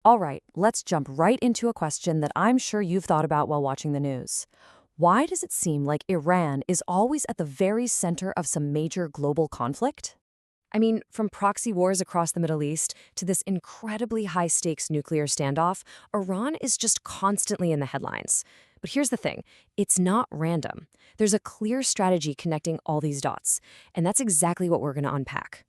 All right, let's jump right into a question that I'm sure you've thought about while watching the news. Why does it seem like Iran is always at the very center of some major global conflict? I mean, from proxy wars across the Middle East to this incredibly high stakes nuclear standoff, Iran is just constantly in the headlines. But here's the thing, it's not random. There's a clear strategy connecting all these dots, and that's exactly what we're going to unpack.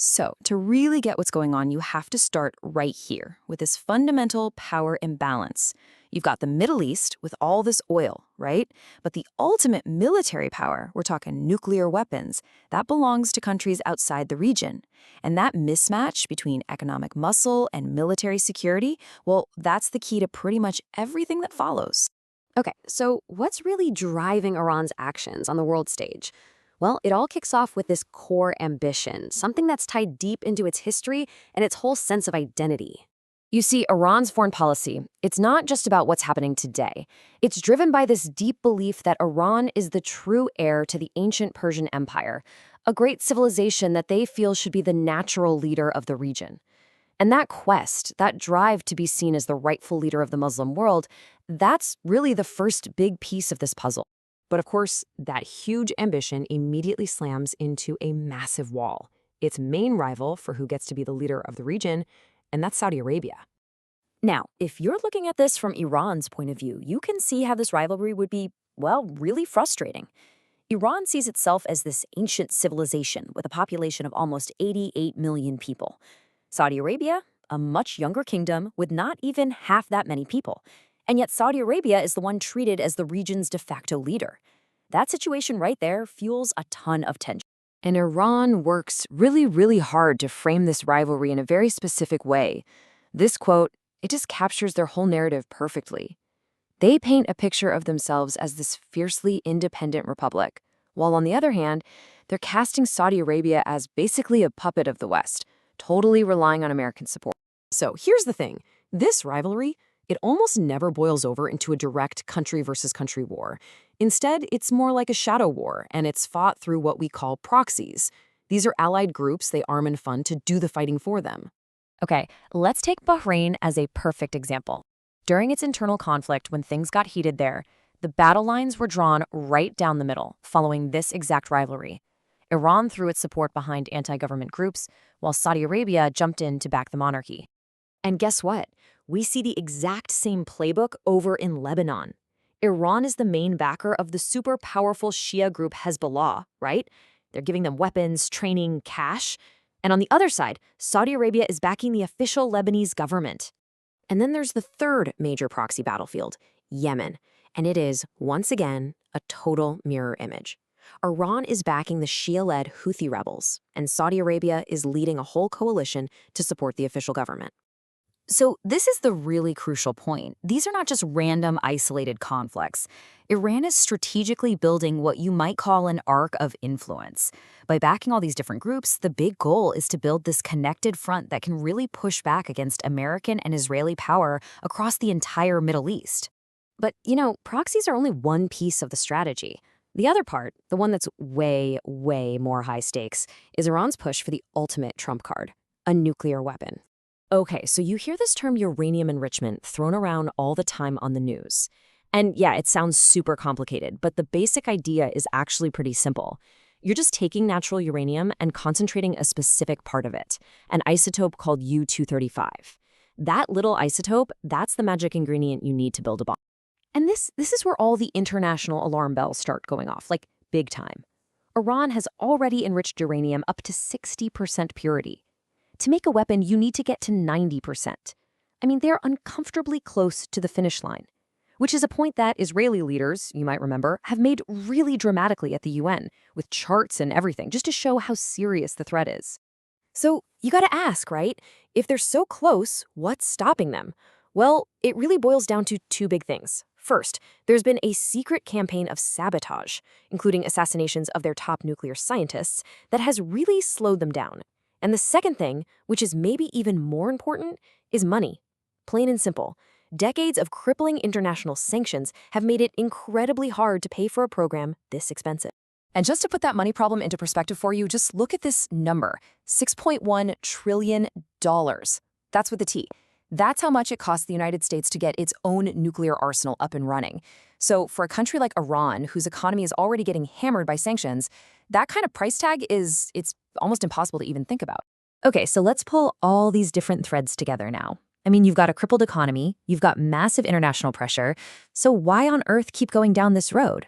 So, to really get what's going on, you have to start right here with this fundamental power imbalance. You've got the Middle East with all this oil, right? But the ultimate military power, we're talking nuclear weapons, that belongs to countries outside the region. And that mismatch between economic muscle and military security, well, that's the key to pretty much everything that follows. Okay, so what's really driving Iran's actions on the world stage? Well, it all kicks off with this core ambition, something that's tied deep into its history and its whole sense of identity. You see, Iran's foreign policy, it's not just about what's happening today. It's driven by this deep belief that Iran is the true heir to the ancient Persian Empire, a great civilization that they feel should be the natural leader of the region. And that quest, that drive to be seen as the rightful leader of the Muslim world, that's really the first big piece of this puzzle. But of course, that huge ambition immediately slams into a massive wall. Its main rival for who gets to be the leader of the region, and that's Saudi Arabia. Now, if you're looking at this from Iran's point of view, you can see how this rivalry would be, well, really frustrating. Iran sees itself as this ancient civilization with a population of almost 88 million people. Saudi Arabia, a much younger kingdom with not even half that many people. And yet Saudi Arabia is the one treated as the region's de facto leader. That situation right there fuels a ton of tension. And Iran works really, really hard to frame this rivalry in a very specific way. This quote, it just captures their whole narrative perfectly. They paint a picture of themselves as this fiercely independent republic, while on the other hand, they're casting Saudi Arabia as basically a puppet of the West, totally relying on American support. So here's the thing. This rivalry, it almost never boils over into a direct country versus country war. Instead, it's more like a shadow war, and it's fought through what we call proxies. These are allied groups they arm and fund to do the fighting for them. Okay, let's take Bahrain as a perfect example. During its internal conflict, when things got heated there, the battle lines were drawn right down the middle, following this exact rivalry. Iran threw its support behind anti-government groups, while Saudi Arabia jumped in to back the monarchy. And guess what? We see the exact same playbook over in Lebanon. Iran is the main backer of the super powerful Shia group Hezbollah, right? They're giving them weapons, training, cash. And on the other side, Saudi Arabia is backing the official Lebanese government. And then there's the third major proxy battlefield, Yemen. And it is, once again, a total mirror image. Iran is backing the Shia-led Houthi rebels, and Saudi Arabia is leading a whole coalition to support the official government. So this is the really crucial point. These are not just random, isolated conflicts. Iran is strategically building what you might call an arc of influence. By backing all these different groups, the big goal is to build this connected front that can really push back against American and Israeli power across the entire Middle East. But, proxies are only one piece of the strategy. The other part, the one that's way, way more high stakes, is Iran's push for the ultimate trump card, a nuclear weapon. Okay, so you hear this term uranium enrichment thrown around all the time on the news. And yeah, it sounds super complicated, but the basic idea is actually pretty simple. You're just taking natural uranium and concentrating a specific part of it, an isotope called U-235. That little isotope, that's the magic ingredient you need to build a bomb. And this is where all the international alarm bells start going off, like big time. Iran has already enriched uranium up to 60% purity. To make a weapon, you need to get to 90%. I mean, they're uncomfortably close to the finish line, which is a point that Israeli leaders, you might remember, have made really dramatically at the UN, with charts and everything, just to show how serious the threat is. So you gotta ask, right? If they're so close, what's stopping them? Well, it really boils down to two big things. First, there's been a secret campaign of sabotage, including assassinations of their top nuclear scientists, that has really slowed them down. And the second thing, which is maybe even more important, is money. Plain and simple. Decades of crippling international sanctions have made it incredibly hard to pay for a program this expensive. And just to put that money problem into perspective for you, just look at this number, $6.1 trillion. That's with a T. That's how much it costs the United States to get its own nuclear arsenal up and running. So for a country like Iran, whose economy is already getting hammered by sanctions, that kind of price tag it's almost impossible to even think about. Okay, so let's pull all these different threads together now. I mean, you've got a crippled economy, you've got massive international pressure, so why on earth keep going down this road?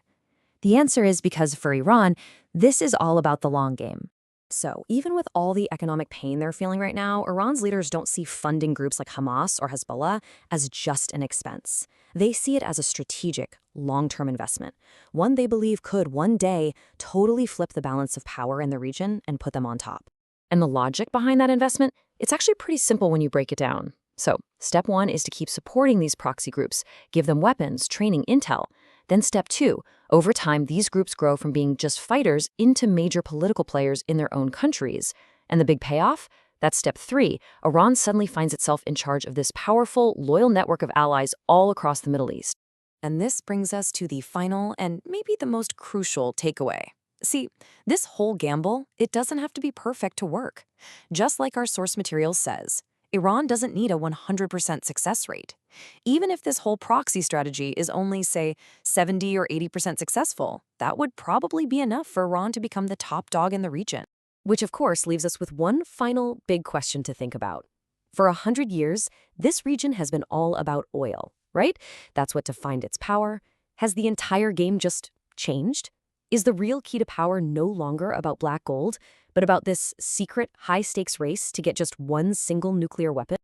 The answer is because for Iran, this is all about the long game. So even with all the economic pain they're feeling right now, Iran's leaders don't see funding groups like Hamas or Hezbollah as just an expense. They see it as a strategic, long-term investment, one they believe could one day totally flip the balance of power in the region and put them on top. And the logic behind that investment, it's actually pretty simple when you break it down. So, step 1 is to keep supporting these proxy groups, give them weapons, training, intel. Then step 2, over time, these groups grow from being just fighters into major political players in their own countries. And the big payoff? That's step 3. Iran suddenly finds itself in charge of this powerful, loyal network of allies all across the Middle East. And this brings us to the final and maybe the most crucial takeaway. See, this whole gamble, it doesn't have to be perfect to work. Just like our source material says, Iran doesn't need a 100% success rate. Even if this whole proxy strategy is only, say, 70 or 80% successful, that would probably be enough for Iran to become the top dog in the region. Which, of course, leaves us with one final big question to think about. For 100 years, this region has been all about oil, right? That's what defined its power. Has the entire game just changed? Is the real key to power no longer about black gold, but about this secret high-stakes race to get just one single nuclear weapon?